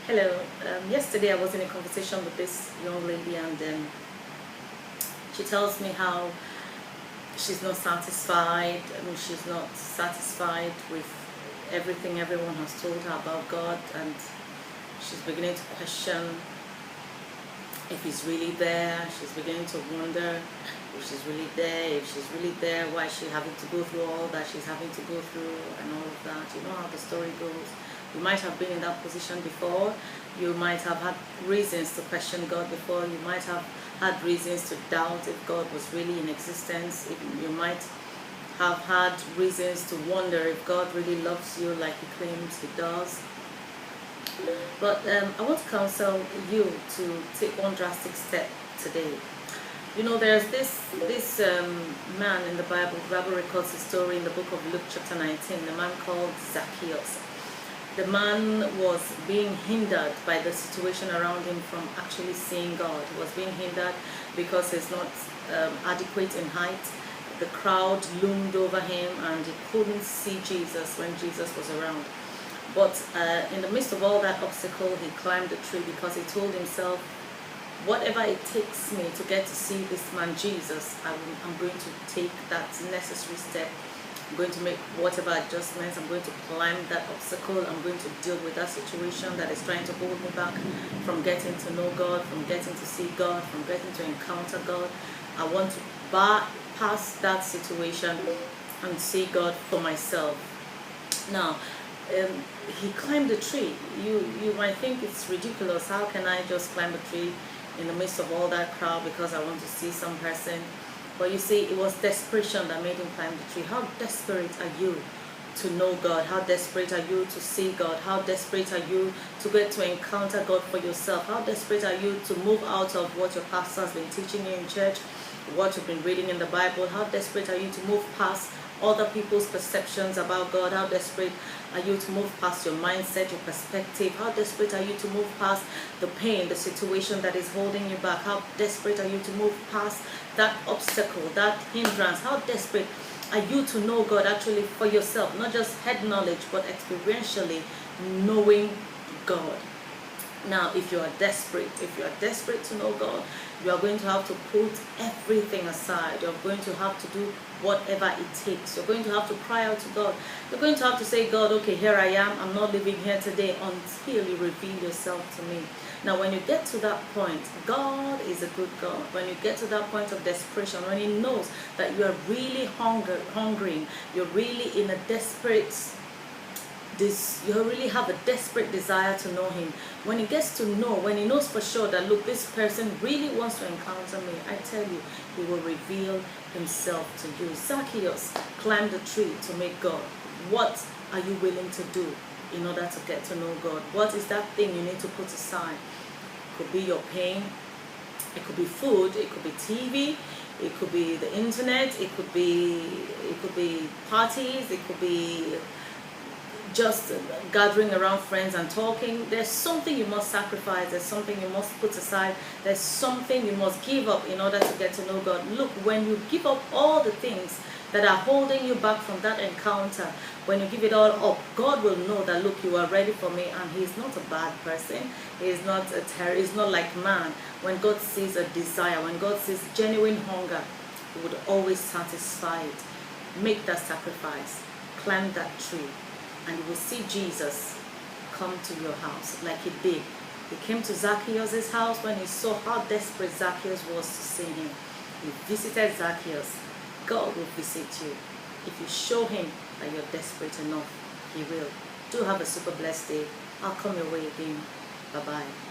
Hello. Yesterday I was in a conversation with this young lady, and she tells me how she's not satisfied. She's not satisfied with everything everyone has told her about God, and she's beginning to question if He's really there. She's beginning to wonder if she's really there. If she's really there, why is she having to go through all that she's having to go through and all of that? You know how the story goes. You might have been in that position before. You might have had reasons to question God before. You might have had reasons to doubt if God was really in existence. You might have had reasons to wonder if God really loves you like He claims He does. But I want to counsel you to take one drastic step today. You know, there's this man in the Bible. The Bible records his story in the book of Luke chapter 19, the man called Zacchaeus. The man was being hindered by the situation around him from actually seeing God. He was being hindered because he's not adequate in height. The crowd loomed over him and he couldn't see Jesus when Jesus was around. But in the midst of all that obstacle, he climbed the tree because he told himself, whatever it takes me to get to see this man Jesus, I'm going to take that necessary step. I'm going to make whatever adjustments. I'm going to climb that obstacle. I'm going to deal with that situation that is trying to hold me back from getting to know God, from getting to see God, from getting to encounter God. I want to bypass that situation and see God for myself. Now, he climbed the tree. You might think it's ridiculous. How can I just climb a tree in the midst of all that crowd because I want to see some person? But you see, it was desperation that made him climb the tree. How desperate are you to know God? How desperate are you to see God? How desperate are you to get to encounter God for yourself? How desperate are you to move out of what your pastor has been teaching you in church, what you've been reading in the Bible? How desperate are you to move past other people's perceptions about God? How desperate are you to move past your mindset, your perspective? How desperate are you to move past the pain, the situation that is holding you back? How desperate are you to move past that obstacle, that hindrance? How desperate are you to know God actually for yourself, not just head knowledge, but experientially knowing God? Now, if you are desperate to know God, you are going to have to put everything aside. You're going to have to do whatever it takes. You're going to have to cry out to God. You're going to have to say, God, okay, here I am. I'm not living here today until you reveal yourself to me. Now, when you get to that point, God is a good God. When you get to that point of desperation, when He knows that you are really hungering, you're really in a desperate you really have a desperate desire to know Him. When He gets to know, when He knows for sure that, look, this person really wants to encounter me, I tell you, He will reveal Himself to you. Zacchaeus climbed the tree to meet God. What are you willing to do in order to get to know God? What is that thing you need to put aside? It could be your pain, it could be food, it could be TV, it could be the internet, it could be parties, it could be just gathering around friends and talking. There's something you must sacrifice. There's something you must put aside. There's something you must give up in order to get to know God. Look, when you give up all the things that are holding you back from that encounter, when you give it all up, God will know that, look, you are ready for me. And He is not a bad person. He is not a terrorist. He's not like man. When God sees a desire, when God sees genuine hunger, He would always satisfy it. Make that sacrifice. Climb that tree. And you will see Jesus come to your house like He did. He came to Zacchaeus' house when He saw how desperate Zacchaeus was to see Him. He visited Zacchaeus. God will visit you. If you show Him that you're desperate enough, He will. Do have a super blessed day. I'll come your way again. Bye-bye.